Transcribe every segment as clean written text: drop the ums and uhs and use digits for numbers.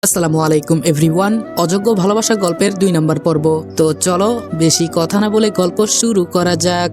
আসসালামু আলাইকুম এভরিওয়ান। অযোগ্য ভালোবাসা গল্পের 2 নম্বর পর্ব। তো চলো বেশি কথা না বলে গল্প শুরু করা যাক।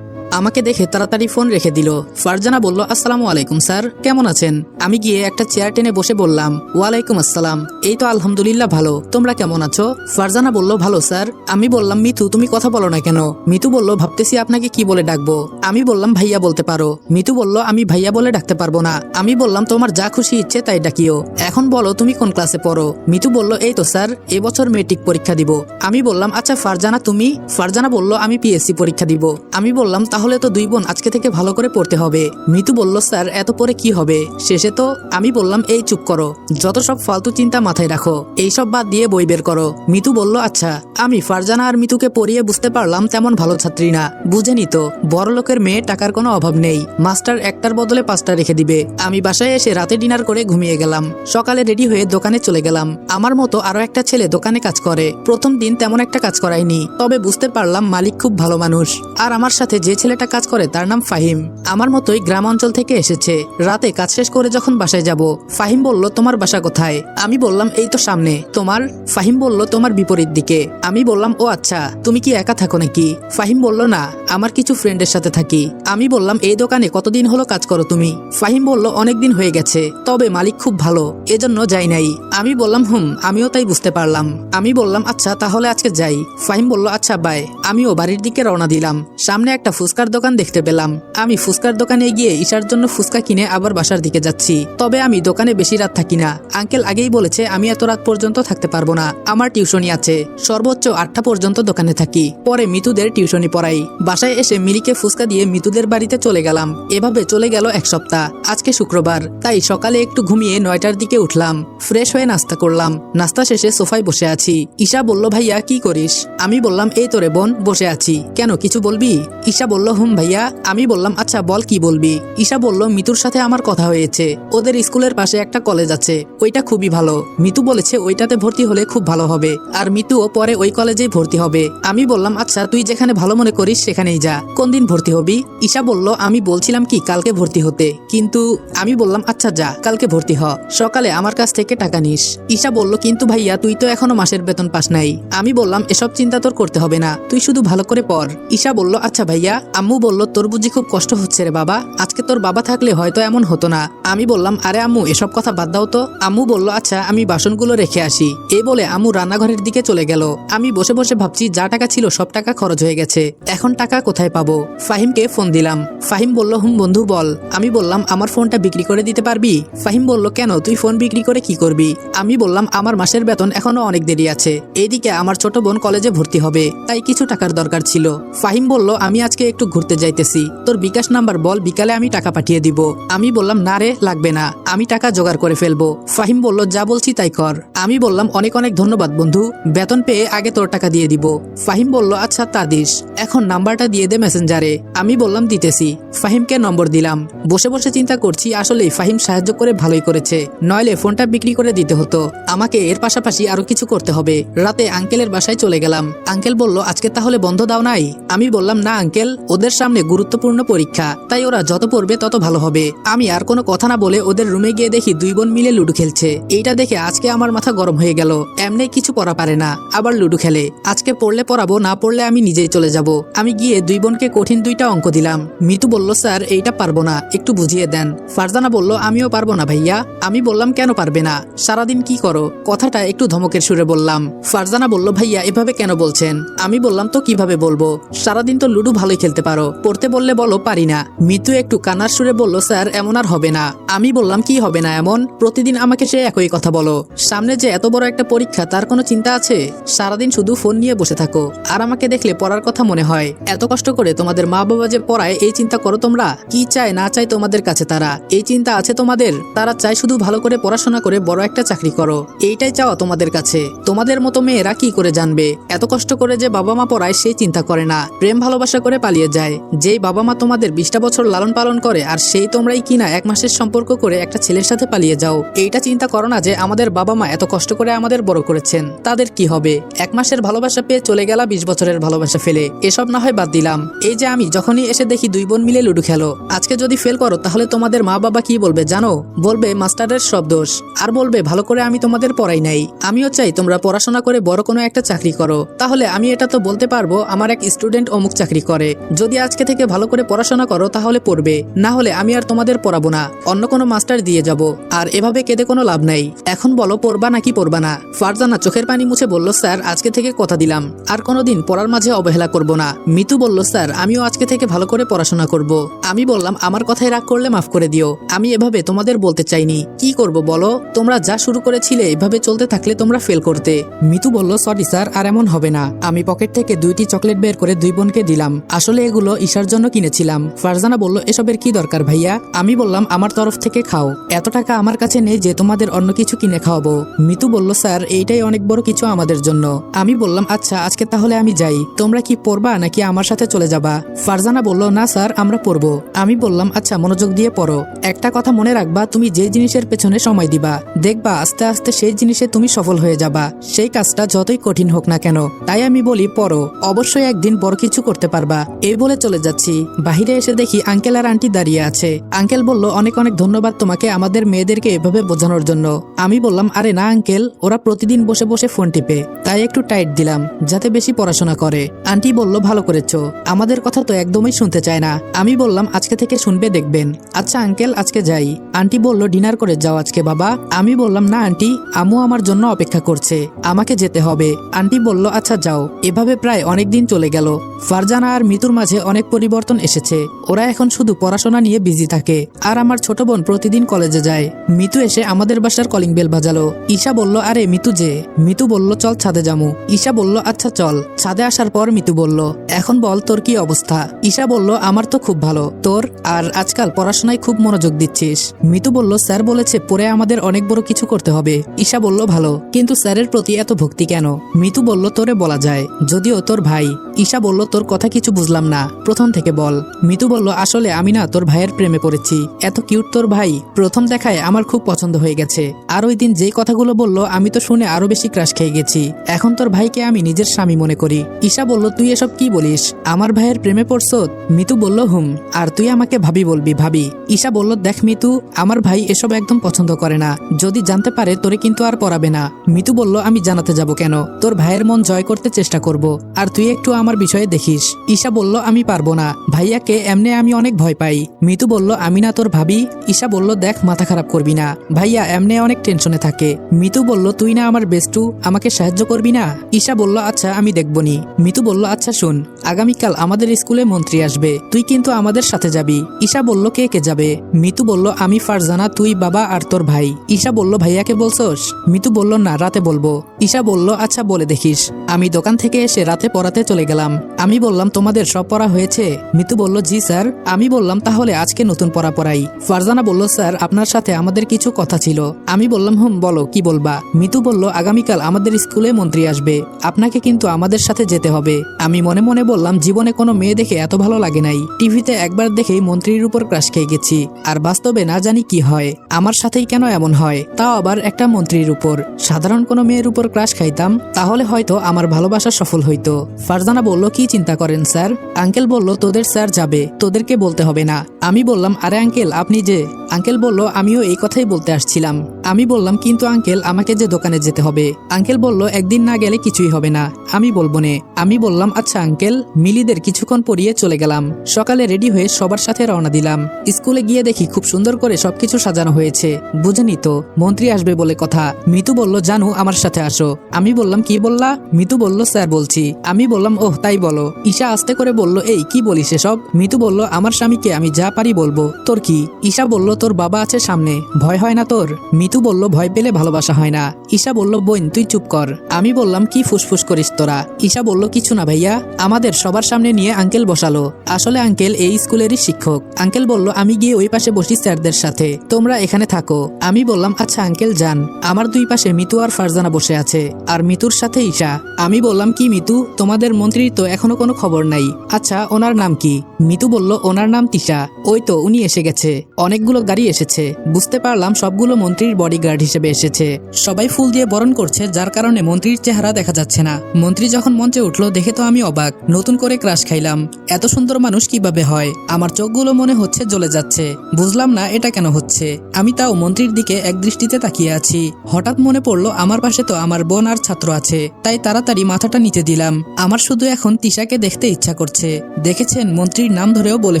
আমাকে দেখে তাড়াতাড়ি ফোন রেখে দিল। ফারজানা বলল, আসসালামু আলাইকুম স্যার, কেমন আছেন? আমি গিয়ে একটা চেয়ার টেনে বসে বললাম, ওয়ালাইকুম আসসালাম, এই তো আলহামদুলিল্লাহ ভালো, তোমরা কেমন আছো? ফারজানা বলল, ভালো স্যার। আমি বললাম, মিতু তুমি কথা বলো না কেন? মিতু বলল, ভাবতেছি আপনাকে কি বলে ডাকবো। আমি বললাম, ভাইয়া বলতে পারো। মিতু বলল, আমি ভাইয়া বলে ডাকতে পারবো না। আমি বললাম, তোমার যা খুশি ইচ্ছে তাই ডাকিও। এখন বলো তুমি কোন ক্লাসে পড়ো? মিতু বলল, এই তো স্যার, এবছর মেট্রিক পরীক্ষা দিব। আমি বললাম, আচ্ছা ফারজানা তুমি? ফারজানা বলল, আমি পিএসসি পরীক্ষা দিব। আমি বললাম, তাহলে তো দুই বোন আজকে থেকে ভালো করে পড়তে হবে। মিতু বলল, স্যার এত পরে কি হবে, শেষে তো। আমি বললাম, এই চুপ করো, যত সব ফালতু চিন্তা মাথায় রাখো, এইসব বাদ দিয়ে বই বের করো। মিতু বলল, আচ্ছা। আমি ফারজানা আর মিতুকে পড়িয়ে বুঝতে পারলাম তেমন ভালো ছাত্রী না। বুঝেনি তো, বড় লোকের মেয়ে, টাকার কোনো অভাব নেই, মাস্টার একটার বদলে 5টা রেখে দিবে। আমি বাসায় এসে রাতে ডিনার করে ঘুমিয়ে গেলাম। সকালে রেডি হয়ে দোকানে চলে গেলাম। আমার মতো আরো একটা ছেলে দোকানে কাজ করে। প্রথম দিন তেমন একটা কাজ করায়নি, তবে বুঝতে পারলাম মালিক খুব ভালো মানুষ। আর আমার সাথে যে ছেলেটা কাজ করে তার নাম ফাহিম। আমার মতোই গ্রাম অঞ্চল থেকে এসেছে। রাতে কাজ শেষ করে যখন বাসায় যাব, ফাহিম বলল, তোমার বাসা কোথায়? আমি বললাম, এই তো সামনে। তোমার? ফাহিম বলল, তোমার বিপরীত দিকে। আমি বললাম, ও আচ্ছা, তুমি কি একা থাকো নাকি? ফাহিম বলল, না, আমার কিছু ফ্রেন্ডের সাথে থাকি। আমি বললাম, এই দোকানে কতদিন হলো কাজ করো তুমি? ফাহিম বলল, অনেকদিন হয়ে গেছে, তবে মালিক খুব ভালো, এজন্য যাই নাই। আমি বললাম, আমিও তাই বুঝতে পারলাম। আমি বললাম, আচ্ছা তাহলে আজকে যাই। ফাহিম বলল, আচ্ছা বাই। আমিও বাড়ির দিকে রওনা দিলাম। সামনে একটা ফুচকার দোকান দেখতে পেলাম। আমি ফুচকার দোকানে গিয়ে ঈশার জন্য ফুচকা কিনে আবার বাসার দিকে যাচ্ছি। তবে আমি দোকানে বেশি রাত থাকি না। আঙ্কেল আগেই বলেছে আমি এত রাত পর্যন্ত থাকতে পারবো না, আমার টিউশনি আছে। সর্বোচ্চ 8টা পর্যন্ত দোকানে থাকি, পরে মিতুদের টিউশনি পড়াই। বাসায় এসে মিলিকে ফুচকা দিয়ে মিতুদের বাড়িতে চলে গেলাম। এভাবে চলে গেল 1 সপ্তাহ। আজকে শুক্রবার, তাই সকালে একটু ঘুমিয়ে 9টার দিকে উঠলাম। ফ্রেশ হয়ে নাস্তা করলাম। নাস্তা শেষে সোফায় বসে আছি। ঈশা বলল, ভাইয়া কি করিস? আমি বললাম, এই তোরে বোন, বসে আছি। কেন, কিছু বলবি? ঈশা বলল, ভাইয়া। আমি বললাম, আচ্ছা বল কি বলবি। ঈশা বলল, মিতুর সাথে আমার কথা হয়েছে। ওদের স্কুলের পাশে একটা কলেজ আছে, ওইটা খুবই ভালো। মিতু বলেছে ওইটাতে ভর্তি হলে খুব ভালো হবে, আর মিতুও পরে ওই কলেজেই ভর্তি হবে। আমি বললাম, আচ্ছা তুই যেখানে ভালো মনে করিস সেখানেই যা। কোন দিন ভর্তি হবি? ঈশা বলল, আমি বলছিলাম কি কালকে ভর্তি হতে, কিন্তু। আমি বললাম, আচ্ছা যা, কালকে ভর্তি হ, সকালে আমার কাছ থেকে টাকা নিস। ঈশা বলল, কিন্তু ভাইয়া তুই তো এখনো মাসের বেতন পাস নাই। আমি বললাম, এসব চিন্তা তোর করতে হবে না, তুই শুধু ভালো করে পড়। ঈশা বলল, আচ্ছা ভাইয়া। আম্মু বলল, তোর বুঝি খুব কষ্ট হচ্ছে রে বাবা, আজকে তোর বাবা থাকলে হয়তো এমন হতো না। আমি বললাম, আরে আম্মু এসব কথা বাদ দাও তো। আম্মু বলল, আচ্ছা আমি বাসনগুলো রেখে আসি। এই বলে আম্মু রান্নাঘরের দিকে চলে গেল। আমি বসে বসে ভাবছি, যা টাকা ছিল সব টাকা খরচ হয়ে গেছে, এখন টাকা কোথায় পাবো? ফাহিমকে ফোন দিলাম। ফাহিম বলল, বন্ধু বল। আমি বললাম, আমার ফোনটা বিক্রি করে দিতে পারবি? ফাহিম বলল, কেন, তুই ফোন বিক্রি করে কি করবি? আমি বললাম, আমার মাসের বেতন এখনো অনেক দেরি আছে, এইদিকে আমার ছোট বোন কলেজে ভর্তি হবে, তাই কিছু টাকার দরকার ছিল। ফাহিম বলল, আমি আজকে একটু ঘুরতে যাইতেছি, তোর বিকাশ নাম্বার বল, বিকালে আমি টাকা পাঠিয়ে দিব। আমি বললাম, না রে, লাগবে না, আমি টাকা জোগাড় করে ফেলবো। ফাহিম বলল, যা বলছি তাই কর। আমি বললাম, অনেক অনেক ধন্যবাদ বন্ধু, বেতন পেয়ে আগে তোর টাকা দিয়ে দিব। ফাহিম বলল, আচ্ছা তা দিস, এখন নাম্বারটা দিয়ে দে মেসেঞ্জারে। আমি বললাম, দিতেছি। ফাহিমকে নম্বর দিলাম। বসে বসে চিন্তা করছি, আসলেই ফাহিম সাহায্য করে ভালোই করেছে, নইলে ফোনটা বিক্রি করে দিতে হতো। আমাকে এর পাশাপাশি আরো কিছু করতে হবে। রাতে আঙ্কেলের বাসায় চলে গেলাম। আঙ্কেল বলল, আজকে তাহলে বন্ধ দাও নাই? আমি বললাম, না আঙ্কেল, ওদের সামনে গুরুত্বপূর্ণ পরীক্ষা, তাই ওরা যত পড়বে তত ভালো হবে। আমি আর কোনো কথা না বলে ওদের রুমে গিয়ে দেখি 2 বোন মিলে লুডো খেলছে। এইটা দেখে আজকে আমার মাথা গরম হয়ে গেল। এমনি কিছু পড়া পারে না, আবার লুডো খেলে। আজকে পড়লে পড়াবো, না পড়লে আমি নিজেই চলে যাব। আমি গিয়ে 2 বোনকে কঠিন 2টা অঙ্ক দিলাম। মিতু বলল, স্যার এইটা পারবো না, একটু বুঝিয়ে দেন। ফারজানা বলল, আমিও পারবো না ভাইয়া। আমি বললাম, কেন পারবে না, সারাদিন কি করো? কথাটা একটু ধমকের সুরে বললাম। ফারজানা বলল, ভাইয়া এভাবে কেন বলছেন? আমি বললাম, তো কিভাবে বলবো, সারাদিন তো লুডো ভালোই খেলতে পারো, পড়তে বললে বলো পারি না। মিতু একটু কান্নার সুরে বলল, স্যার এমন আর হবে না। আমি বললাম, কি হবে না এমন? প্রতিদিন আমাকে সে একই কথা বলো। সামনে যে এত বড় একটা পরীক্ষা, তার কোনো চিন্তা আছে? সারাদিন শুধু ফোন নিয়ে বসে থাকো, আর আমাকে দেখলে পড়ার কথা মনে হয়। এত কষ্ট করে তোমাদের মা বাবা যে পড়ায়, এই চিন্তা করো তোমরা? কি চায় না চায় তোমাদের কাছে তারা, এই চিন্তা আছে তোমাদের? তারা চায় শুধু ভালো করে পড়াশোনা করে বড় একটা চাকরি করো, এইটাই চাওয়া তোমাদের কাছে। তোমাদের মতো মেয়েরা কি করে জানবে, এত কষ্ট করে যে বাবা মা পড়ায় সেই চিন্তা করে না, প্রেম ভালোবাসা করে পালিয়ে পালিয়ে যায়। যেই বাবা মা তোমাদের 20টা বছর লালন পালন করে আর সেই তোমরাই কিনা 1 মাসের সম্পর্ক করে একটা ছেলের সাথে পালিয়ে যাও। এইটা চিন্তা করো না যে আমাদের বাবা মা এত কষ্ট করে আমাদের বড় করেছেন, তাদের কি হবে? 1 মাসের ভালোবাসা পেয়ে চলে গেলা 20 বছরের ভালোবাসা ফেলে। এসব না হয় বাদ দিলাম, এই যে আমি যখনই এসে দেখি 2 বোন মিলে লুডো খেলো, আজকে যদি ফেল করো তাহলে তোমাদের মা বাবা কি বলবে জানো? বলবে মাস্টারের সব দোষ, আর বলবে ভালো করে আমি তোমাদের পড়াই নাই। আমিও চাই তোমরা পড়াশোনা করে বড় কোনো একটা চাকরি করো, তাহলে আমি এটা তো বলতে পারবো আমার এক স্টুডেন্ট অমুক চাকরি করে। যদি আজকে থেকে ভালো করে পড়াশোনা করো তাহলে পড়বে, না হলে আমি আর তোমাদের পড়াবো না, অন্য কোনো মাস্টার দিয়ে যাব। আর এভাবে কেঁদে কোনো লাভ নাই। এখন বলো পড়বা নাকি পড়বা না? ফারজানা চোখের পানি মুছে বলল, স্যার আজকে থেকে কথা দিলাম আর কোনোদিন পড়ার মাঝে অবহেলা করব না। মিতু বলল, স্যার আমিও আজকে থেকে ভালো করে পড়াশোনা করব। আমি বললাম, আমার কথায় রাগ করলে মাফ করে দিও, আমি এভাবে তোমাদের বলতে চাইনি। কি করব বলো? তোমরা যা শুরু করেছিলে এভাবে চলতে থাকলে তোমরা ফেল করতে। মিতু বলল, সরি স্যার, আর এমন হবে না। আমি পকেট থেকে 2টি চকলেট বের করে 2 বোনকে দিলাম, আসলে এগুলো ঈশার জন্য কিনেছিলাম। ফারজানা বলল, এসবের কি দরকার ভাইয়া? আমি বললাম, আমার তরফ থেকে খাও, এত টাকা আমার কাছে নেই যে তোমাদের অন্য কিছু কিনে খাওয়াবো। মিতু বলল, স্যার এইটাই অনেক বড় কিছু আমাদের জন্য। আমি বললাম, আচ্ছা আজকে তাহলে আমি যাই, তোমরা কি পড়বা নাকি আমার সাথে চলে যাবা? ফারজানা বলল, না স্যার আমরা পড়বো। আমি বললাম, আচ্ছা মনোযোগ দিয়ে পড়ো, একটা কথা মনে রাখবা, তুমি যে জিনিসের পেছনে সময় দিবা দেখবা আস্তে আস্তে সেই জিনিসে তুমি সফল হয়ে যাবা, সেই কাজটা যতই কঠিন হোক না কেন। তাই আমি বলি পড়ো, অবশ্যই একদিন বড় কিছু করতে পারবা। এই বলে চলে যাচ্ছি, বাহিরে এসে দেখি আঙ্কেল আর আন্টি দাঁড়িয়ে আছে। আঙ্কেল বলল, অনেক অনেক ধন্যবাদ তোমাকে আমাদের মেয়েদেরকে এভাবে বোঝানোর জন্য। আমি বললাম, আরে না আঙ্কেল, ওরা প্রতিদিন বসে বসে ফোন টিপে, তাই একটু টাইট দিলাম যাতে বেশি পড়াশোনা করে। আন্টি বলল, ভালো করেছো, আমাদের কথা তো একদমই শুনতে চায় না। আমি বললাম, আজকে থেকে শুনবে দেখবেন। আচ্ছা আঙ্কেল আজকে যাই। আন্টি বলল, ডিনার করে যাও আজকে বাবা। আমি বললাম, না আন্টি, আম্মু আমার জন্য অপেক্ষা করছে, আমাকে যেতে হবে। আন্টি বলল, আচ্ছা যাও। এভাবে প্রায় অনেক দিন চলে গেল। ফারজানা আর মিতুর মাঝে অনেক পরিবর্তন এসেছে, ওরা এখন শুধু পড়াশোনা নিয়ে বিজি থাকে। আর আমার ছোট বোন প্রতিদিন কলেজে যায়। মিতু এসে আমাদের বাসার কলিং বেল বাজালো। ঈশা বলল, আরে মিতু যে। মিতু বলল, চল ছাদে যামু। ঈশা বলল, আচ্ছা চল। ছাদে আসার পর মিতু বলল, এখন বল তোর কি অবস্থা? ঈশা বলল, আমার তো খুব ভালো। তোর? আর আজকাল পড়াশোনায় খুব মনোযোগ দিচ্ছিস? মিতু বলল, স্যার বলেছে পরে আমাদের অনেক বড় কিছু করতে হবে। ঈশা বলল, ভালো, কিন্তু স্যারের প্রতি এত ভক্তি কেন? মিতু বলল, তোরে বলা যায়, যদিও তোর ভাই। ঈশা বলল, তোর কথা কিছু বুঝলাম না, প্রথম থেকে বল। মিতু বলল, আসলে আমি না তোর ভাইয়ের প্রেমে পড়েছি, এত কিউট তোর ভাই, প্রথম দেখায় আমার খুব পছন্দ হয়ে গেছে। আর ওই দিন যেই কথাগুলো বললো আমি তো শুনে আরো বেশি ক্রাশ খেয়ে গেছি, এখন তোর ভাইকে আমি নিজের স্বামী মনে করি। ঈশা বলল, তুই এসব কি বলিস? আমার ভাইয়ের প্রেমে পড়ছ? মিতু বলল, হুম। আর তুই আমাকে ভাবি বলবি? ভাবি। ঈশা বলল, দেখ মিতু, আমার ভাই এসব একদম পছন্দ করে না, যদি জানতে পারে তোরে কিন্তু আর পড়াবে না। মিতু বলল, আমি জানাতে যাব কেন? তোর ভাইয়ের মন জয় করতে চেষ্টা করব, আর তুই একটু আমার বিষয়ে দেখিস। ঈশা বলল, আমি পারবো না, ভাইয়াকে এমনি আমি অনেক ভয় পাই। মিতু বলল, আমি না তোর ভাবি? ঈশা বলল, দেখ মাথা খারাপ করবি না, ভাইয়া এমনি অনেক টেনশনে থাকে। মিতু বলল, তুই না আমার বেস্টু, আমাকে সাহায্য করবি না? ঈশা বলল, আচ্ছা আমি দেখবনি। মিতু বলল, আচ্ছা শোন, আগামীকাল আমাদের স্কুলে মন্ত্রী আসবে, তুই কিন্তু আমাদের সাথে যাবি। ঈশা বলল, কে কে যাবে? মিতু বলল, আমি, ফারজানা, তুই, বাবা আর তোর ভাই। ঈশা বলল, ভাইয়াকে বলছস? মিতু বলল, না রাতে বলবো। ঈশা বলল, আচ্ছা বলে দেখিস। আমি দোকান থেকে এসে রাতে পড়াতে চলে গেলাম। আমি বললাম, তোমাদের সব পড়া হয়েছে? মিতু বলল, জি স্যার। আমি বললাম, তাহলে আজকে নতুন পড়া পড়াই। ফারজানা বলল, স্যার আপনার সাথে আমাদের কিছু কথা ছিল। আমি বললাম, হুম বলো, কি বলবা? মিতু বলল, আগামীকাল আমাদের স্কুলে মন্ত্রী আসবে, আপনাকে কিন্তু আমাদের সাথে যেতে হবে। আমি মনে মনে বললাম, জীবনে কোনো মেয়ে দেখে এত ভালো লাগে নাই, টিভিতে একবার দেখেই মন্ত্রীর উপর ক্রাশ খেয়ে গেছি, আর বাস্তবে না জানি কি হয়, আমার সাথেই কেন এমন হয়, তাও আবার একটা মন্ত্রীর উপর। সাধারণ কোনো মেয়ের উপর ক্রাশ খাইতাম তাহলে হয়তো আমার ভালোবাসা সফল হইতো। ফারজানা বলল, কি চিন্তা করেন স্যার? আঙ্কেল বলল, তোদের স্যার যাবে, তোদেরকে বলতে হবে না। আমি বললাম, আরে আঙ্কেল আপনি যে। আঙ্কেল বলল, আমিও এই কথাই বলতে আসছিলাম। আমি বললাম, কিন্তু আঙ্কেল আমাকে যে দোকানে যেতে হবে। আঙ্কেল বলল, একদিন না গেলে কিছুই হবে না, আমি বলবো নে। আমি বললাম, আচ্ছা আঙ্কেল। মিলিদের কিছুক্ষণ পরিয়ে চলে গেলাম। সকালে রেডি হয়ে সবার সাথে রওনা দিলাম। স্কুলে গিয়ে দেখি খুব সুন্দর করে সবকিছু সাজানো হয়েছে, বুঝেনি তো, মন্ত্রী আসবে বলে কথা। মিতু বলল, জানু আমার সাথে আসো। আমি বললাম, কি বললা? মিতু বলল, স্যার বলছি। আমি বললাম, ওহ তাই বলো। ঈশা আস্তে করে বলল, এই কি বলিস এসব? মিতু বলল, আমার স্বামীকে আমি যা পারি বলবো, তোর কি? ঈশা বলল, তোর বাবা আছে সামনে, ভয় হয় না তোর? মিতু বলল, ভয় পেলে ভালোবাসা হয় না। ঈশা বলল, বোন তুই চুপ কর। আমি বললাম, কি ফুসফুস করিস তোরা? ঈশা বলল, কিছু না ভাইয়া, আমাদের সবার সামনে নিয়ে আঙ্কেল বসালো, আসলে আঙ্কেল এই স্কুলেরই শিক্ষক। আঙ্কেল বলল, আমি গিয়ে ওই পাশে বসি স্যারদের সাথে, তোমরা এখানে থাকো। আমি বললাম, আচ্ছা আঙ্কেল যান। আমার দুই পাশে মিতু আর ফারজানা বসে আছে। আছে, আর মিতুর সাথে ঈশা। আমি বললাম, কি মিতু, তোমাদের মন্ত্রীর তো এখনো কোনো খবর নাই। আচ্ছা, ওনার নাম কি? মিতু বলল, ওনার নাম তিশা। ওই তো উনি এসে গেছে। অনেকগুলো গাড়ি এসেছে। বুঝতে পারলাম সবগুলো মন্ত্রীর বডিগার্ড হিসেবে এসেছে। সবাই ফুল দিয়ে বরণ করছে, যার কারণে মন্ত্রীর চেহারা দেখা যাচ্ছে না। মন্ত্রী যখন মঞ্চে উঠলো দেখে তো আমি অবাক। নতুন করে ক্রাশ খাইলাম। এত সুন্দর মানুষ কিভাবে হয়? আমার চোখগুলো মনে হচ্ছে জ্বলে যাচ্ছে। বুঝলাম না এটা কেন হচ্ছে। আমি তাও মন্ত্রীর দিকে এক দৃষ্টিতে তাকিয়ে আছি। হঠাৎ মনে পড়লো আমার পাশে তো আমার বোন আর ছাত্র আছে, তাই তাড়াতাড়ি মাথাটা নিচে দিলাম। আমার শুধু এখন তিশাকে দেখতে ইচ্ছা করছে। দেখেছেন, মন্ত্রীর নাম ধরেও বলে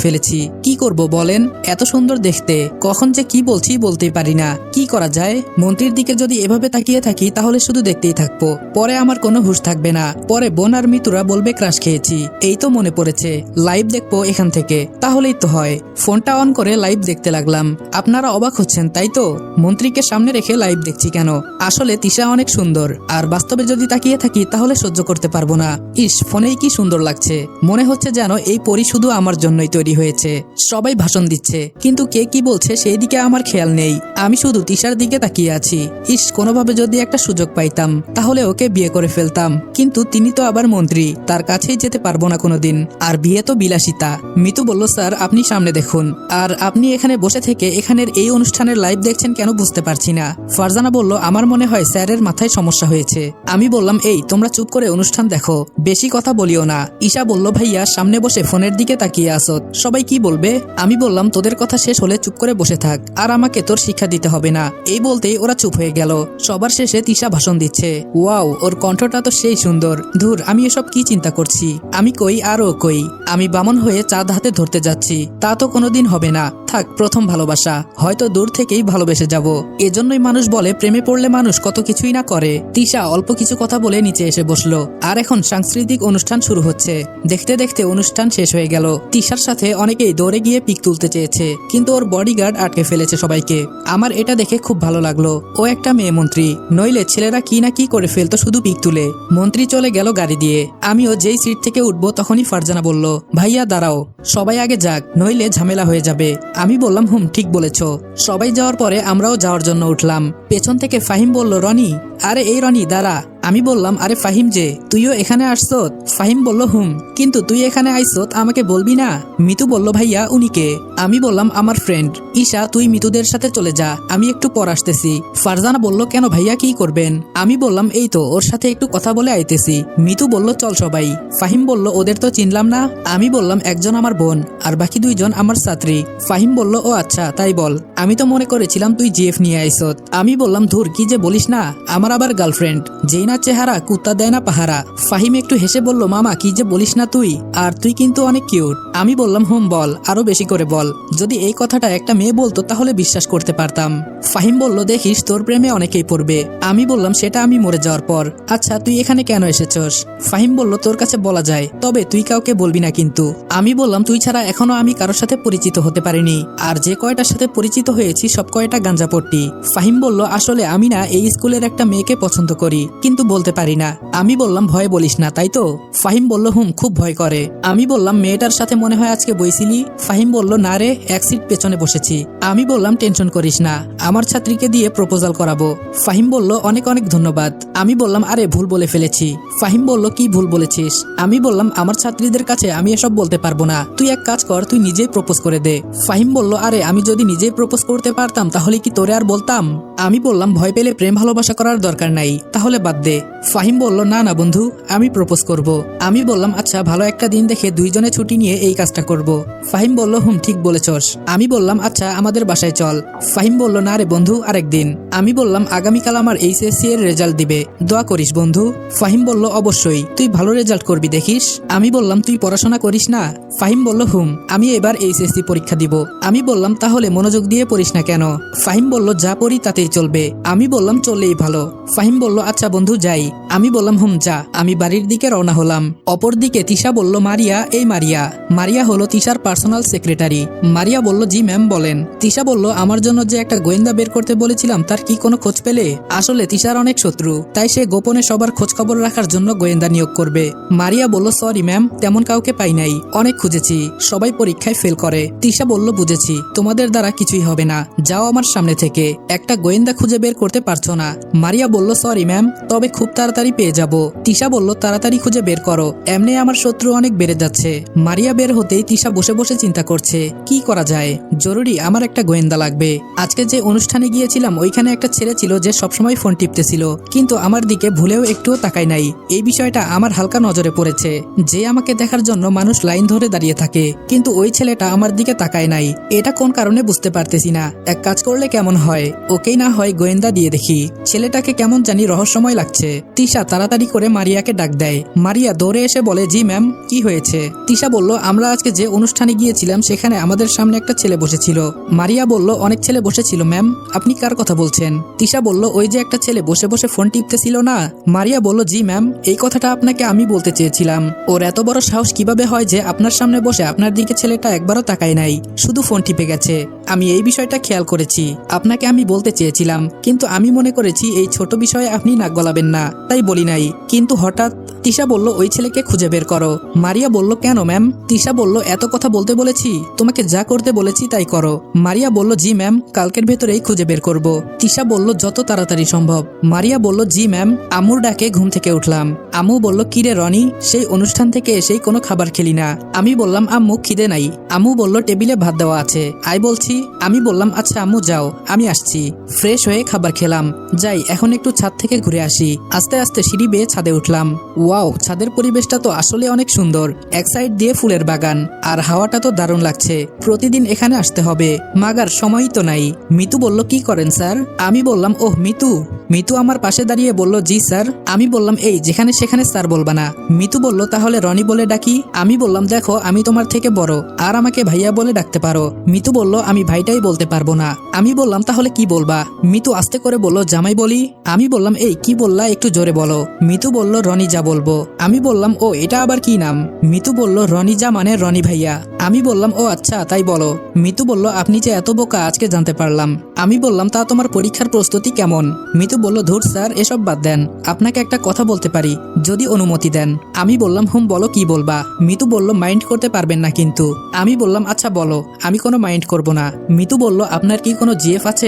ফেলেছি। কি করব বলেন? এত সুন্দর দেখতে, কখন যে কি বলছি বলতেই পারি না। কি করা যায়? মন্ত্রীর দিকে যদি এভাবে তাকিয়ে থাকি তাহলে শুধু দেখতেই থাকবো। পরে আমার কোনো হুঁশ থাকবে না। পরে বোন আর মিতুরা বলবে ক্রাশ খেয়েছি। এই তো মনে পড়েছে, লাইভ দেখবো এখান থেকে, তাহলেই তো হয়। ফোনটা অন করে লাইভ দেখতে লাগলাম। আপনারা অবাক হচ্ছেন তাই তো? মন্ত্রীকে সামনে রেখে লাইভ দেখছি কেন? আসলে তিশা অনেক সুন্দর, আর বাস্তবে যদি তাকিয়ে থাকি তাহলে সহ্য করতে পারবো না। ইস, ফোনেই কি সুন্দর লাগছে। মনে হচ্ছে যেন এই পরি শুধু আমার জন্যই তৈরি হয়েছে। সবাই ভাষণ দিচ্ছে, কিন্তু কে কি বলছে সেই দিকে আমার খেয়াল নেই। আমি শুধু তিশার দিকে তাকিয়ে আছি। ইস, কোনোভাবে যদি একটা সুযোগ পাইতাম তাহলে ওকে বিয়ে করে ফেলতাম। কিন্তু তিনি তো আবার মন্ত্রী, তার কাছেই যেতে পারবো না কোনোদিন। আর বিয়ে তো বিলাসিতা। মিতু বলল, স্যার আপনি সামনে দেখুন। আর আপনি এখানে বসে থেকে এখানের এই অনুষ্ঠানের লাইভ দেখছেন কেন বুঝতে পারছি না। ফারজানা বলল, আমার মনে হয় স্যারের মাথায় সমস্যা হয়েছে। আমি বললাম, এই তোমরা চুপ করে অনুষ্ঠান দেখো, বেশি কথা বলিও না। ঈশা বলল, ভাইয়া সামনে বসে ফোনের দিকে তাকিয়ে আসত, সবাই কি বলবে? আমি বললাম, তোদের কথা শেষ হলে চুপ করে বসে থাক, আর আমাকে তোর শিক্ষা দিতে হবে না। এই বলতেই ওরা চুপ হয়ে গেল। সবার শেষে তিশা ভাষণ দিচ্ছে। ওয়াও, ওর কণ্ঠটা তো সেই সুন্দর। ধুর, আমি এসব কি চিন্তা করছি। আমি কই আর ও কই। আমি বামন হয়ে চাঁদ হাতে ধরতে যাচ্ছি, তা তো কোনোদিন হবে না। থাক, প্রথম ভালোবাসা, হয়তো দূর থেকেই ভালোবেসে যাব। এজন্যই মানুষ বলে প্রেমে পড়লে মানুষ কত কিছুই না করে। তিশা অল্প কিছু কথা বলে নিচে এসে বসলো। আর এখন সাংস্কৃতিক অনুষ্ঠান শুরু হচ্ছে। দেখতে দেখতে অনুষ্ঠান শেষ হয়ে গেল। তিশার সাথে অনেকেই দৌড়ে গিয়ে পিক তুলতে চেয়েছে, কিন্তু ওর বডিগার্ড আটকে ফেলেছে সবাইকে। আমার এটা দেখে খুব ভালো লাগলো। ও একটা মেয়ে মন্ত্রী, নইলে ছেলেরা কি না কি করে ফেলতো শুধু পিক তুলে। মন্ত্রী চলে গেল গাড়ি দিয়ে। আমিও যেই সিট থেকে উঠবো তখনই ফারজানা বলল, ভাইয়া দাঁড়াও, সবাই আগে যাক, নইলে ঝামেলা হয়ে যাবে। আমি বললাম, ঠিক বলেছ। সবাই যাওয়ার পরে আমরাও যাওয়ার জন্য উঠলাম। পেছন থেকে ফাহিম বলল, রনি। আরে এই রনি দাঁড়া। আমি বললাম, আরে ফাহিম যে, তুইও এখানে আসছত? ফাহিম বলল, কিন্তু তুই এখানে আইসত আমাকে বলবি না? মিতু বলল, ভাইয়া উনি কে? আমি বললাম, আমার ফ্রেন্ড। ঈশা, তুই মিতুদের সাথে চলে যা, আমি একটু পর আসতেছি। ফারজানা বলল, কেন ভাইয়া, কি করবেন? আমি বললাম, এই তো ওর সাথে একটু কথা বলে আইতেছি। মিতু বলল, চল সবাই। ফাহিম বলল, ওদের তো চিনলাম না। আমি বললাম, একজন আমার বোন আর বাকি দুইজন আমার ছাত্রী। ফাহিম বলল, ও আচ্ছা তাই বল। আমি তো মনে করেছিলাম তুই জিএফ নিয়ে আইসত। আমি বললাম, ধুর কি যে বলিস না, আমার আবার গার্লফ্রেন্ড। যেই না চেহারা, কুত্তা দেয় না পাহারা। ফাহিম একটু হেসে বলল, মামা কি যে বলিস না তুই, আর তুই কিন্তু অনেক কিউট। আমি বললাম, বল, আরো বেশি করে বল। যদি এই কথাটা একটা মেয়ে বলতো তাহলে বিশ্বাস করতে পারতাম। ফাহিম বলল, দেখিস তোর প্রেমে অনেকেই পড়বে। আমি বললাম, সেটা আমি মরে যাওয়ার পর। আচ্ছা তুই এখানে কেন এসেছস? ফাহিম বলল, তোর কাছে বলা যায়, তবে তুই কাউকে বলবি না কিন্তু। আমি বললাম, তুই ছাড়া এখনো আমি কারোর সাথে পরিচিত হতে পারিনি, আর যে কয়টার সাথে পরিচিত হয়েছি সব কয়টা গাঞ্জাপট্টি। ফাহিম বলল, আসলে আমি না এই স্কুলের একটা মেয়েকে পছন্দ করি, কিন্তু বলতে পারি না। আমি বললাম, ভয় বলিস না তাই তো? ফাহিম বলল, খুব ভয় করে। আমি বললাম, মেয়েটার সাথে মনে হয় আজকে বইছিলি? ফাহিম বলল, না রে, এক সিট পেছনে বসেছি। আমি বললাম, টেনশন করিস না, আমার ছাত্রীকে দিয়ে প্রপোজাল করাবো। ফাহিম বলল, অনেক অনেক ধন্যবাদ। আমি বললাম, আরে ভুল বলে ফেলেছি। ফাহিম বলল, কি ভুল বলেছিস? আমি বললাম, আমার ছাত্রীদের কাছে আমি এসব বলতে পারবো না, তুই এক কাজ কর, তুই নিজেই প্রপোজ করে দে। ফাহিম বলল, আরে আমি যদি নিজেই প্রপোজ করতে পারতাম তাহলে কি তোরে আর বলতাম? আমি বললাম, ভয় পেলে প্রেম ভালোবাসা করার দরকার নাই, তাহলে বাদ দে। ফাহিম বলল, না না বন্ধু, আমি প্রপোজ করব। আমি বললাম, আচ্ছা ভালো একটা দিন দেখে দুইজনে ছুটি নিয়ে এই কাজটা করব। ফাহিম বলল, ঠিক বলেছস। আমি বললাম, আচ্ছা আমাদের বাসায় চল। ফাহিম বলল, না রে বন্ধু, আরেকদিন। আমি বললাম, আগামীকাল আমার এইচএসসি এর রেজাল্ট দিবে, দোয়া করিস বন্ধু। ফাহিম বলল, অবশ্যই, তুই ভালো রেজাল্ট করবি দেখিস। আমি বললাম, তুই পড়াশোনা করিস না? ফাহিম বলল, আমি এবার এইচএসসি পরীক্ষা দিব। আমি বললাম, তাহলে মনোযোগ দিয়ে পড়িস না কেন? ফাহিম বলল, যা পড়ি তাতেই চলবে। আমি বললাম, চললেই ভালো। ফাহিম বলল, আচ্ছা বন্ধু যাই। আমি বললাম হুম যা। আমি বাড়ির দিকে রওনা হলাম। অপরদিকে তিশা বলল মারিয়া, এই মারিয়া। মারিয়া হলো তিশার পার্সোনাল সেক্রেটারি। মারিয়া বলল জি ম্যাম বলেন। তিশা বলল আমার জন্য যে একটা গোয়েন্দা বের করতে বলেছিলাম তার কি কোনো খোঁজ পেলে? আসলে তিশার অনেক শত্রু, তাই সে গোপনে সবার খোঁজ খবর রাখার জন্য গোয়েন্দা নিয়োগ করবে। মারিয়া বলল সরি ম্যাম, তেমন কাউকে পাই নাই, অনেক খুঁজেছি, সবাই পরীক্ষায় ফেল করে। তিশা বলল বুঝেছি, তোমাদের দ্বারা কিছুই হবে না, যাও আমার সামনে থেকে। একটা গোয়েন্দা খুঁজে বের করতে পারছো না। মারিয়া বলল সরি ম্যাম, তবে খুব তাড়াতাড়ি পেয়ে যাব। তিশা বলল তাড়াতাড়ি খুঁজে বের করো, এমনি আমার শত্রু অনেক বেড়ে যাচ্ছে। মারিয়া বের হতেই তিশা বসে বসে চিন্তা করছে কি করা যায়। জরুরি আমার একটা গোয়েন্দা লাগবে। আজকে যে অনুষ্ঠানে গিয়েছিলাম ওইখানে একটা ছেলে ছিল যে সবসময় ফোন টিপতেছিল, কিন্তু আমার দিকে ভুলেও একটুও তাকায় নাই। এই বিষয়টা আমার হালকা নজরে পড়েছে, যে আমাকে দেখার জন্য মানুষ লাইন ধরে দাঁড়িয়ে থাকে, কিন্তু ওই ছেলেটা আমার দিকে তাকায় নাই। এটা কোন কারণে বুঝতে পারতেছি না। এক কাজ করলে কেমন হয়, ওকেই না হয় গোয়েন্দা দিয়ে দেখি। ছেলেটাকে কেমন জানি রহস্যময় লাগছে। তিশা তাড়াতাড়ি করে মারিয়াকে ডাক দেয়। মারিয়া দৌড়ে এসে বলে জি ম্যাম, কি হয়েছে? তিশা বলল আমরা আজকে যে অনুষ্ঠানে গিয়েছিলাম সেখানে আমাদের সামনে একটা ছেলে বসেছিল। মারিয়া বলল অনেক ছেলে বসেছিল ম্যাম, আপনি কার কথা বলছেন? তিশা বলল ওই যে একটা ছেলে বসে বসে ফোন টিপতেছিল না। মারিয়া বলল জি ম্যাম, এই কথাটা আপনাকে আমি বলতে চেয়েছিলাম। ওর এত বড় সাহস কিভাবে হয় যে আপনার সামনে বসে আপনার দিকে ছেলেটা একবারও তাকায় নাই, শুধু ফোন টিপে গেছে। আমি এই বিষয়টা খেয়াল করেছি, আপনাকে আমি বলতে চেয়েছিলাম, কিন্তু আমি মনে করেছি এই ছোট বিষয়ে আপনি নাক গলাবেন না, তাই বলি নাই। কিন্তু হঠাৎ তিশা বলল ওই ছেলেকে খুঁজে বের করো। মারিয়া বলল কেন ম্যাম? তিশা বলল এত কথা বলতে বলেছি, তোমাকে যা করতে বলেছি তাই করো। মারিয়া বলল জি ম্যাম, কালকের ভেতরেই খুঁজে বের করব। তিশা বলল যত তাড়াতাড়ি সম্ভব। মারিয়া বলল জি ম্যাম। আম্মুর ডাকে ঘুম থেকে উঠলাম। আম্মু বলল কিরে রনি, সেই অনুষ্ঠান থেকে এসেই কোনো খাবার খেলি না? আমি বললাম আম্মু খিদে নাই। আম্মু বলল টেবিলে ভাত দেওয়া আছে, আয় বলছি। আমি বললাম আচ্ছা আম্মু যাও, আমি আসছি। ফ্রেশ হয়ে খাবার খেলাম। যাই এখন একটু ছাদ থেকে ঘুরে আসি। আস্তে আস্তে সিঁড়ি বেয়ে ছাদে উঠলাম। ওয়াও, ছাদের পরিবেশটা তো আসলে অনেক সুন্দর। এক সাইড দিয়ে ফুলের বাগান, আর হাওয়াটা তো দারুণ লাগছে। প্রতিদিন এখানে আসতে হবে, মাগার সময়ই তো নাই। মিতু বলল কি করেন স্যার? আমি বললাম ওহ মিতু। মিতু আমার পাশে দাঁড়িয়ে বলল জি স্যার। আমি বললাম এই যেখানে সেখানে স্যার বলবা না। মিতু বলল তাহলে রনি বলে ডাকি। আমি বললাম দেখো আমি তোমার থেকে বড়, আর আমাকে ভাইয়া বলে ডাকতে পারো। মিতু বলল আমি ভাইটাই বলতে পারবো না। আমি বললাম তাহলে কি বলবা? মিতু আস্তে করে বলল জামাই বলি। আমি বললাম এই কি বললা, একটু জোরে বলো। মিতু বলল রনি যা বলবো। আমি বললাম ও এটা আবার কি নাম? মিতু বলল রনি যা মানে রনি ভাইয়া। আমি বললাম ও আচ্ছা তাই বলো। মিতু বলল আপনি যে এত বোকা আজকে জানতে পারলাম। আমি বললাম তা তোমার পরীক্ষার প্রস্তুতি কেমন? মিতু বলল ধুর স্যার এসব বাদ দেন, আপনাকে একটা কথা বলতে পারি যদি অনুমতি দেন। আমি বললাম হুম বলো কি বলবা। মিতু বলল মাইন্ড করতে পারবেন না কিন্তু। আমি বললাম আচ্ছা বলো, আমি কোনো মাইন্ড করব না। মিতু বলল আপনার কি কোনো জিএফ আছে?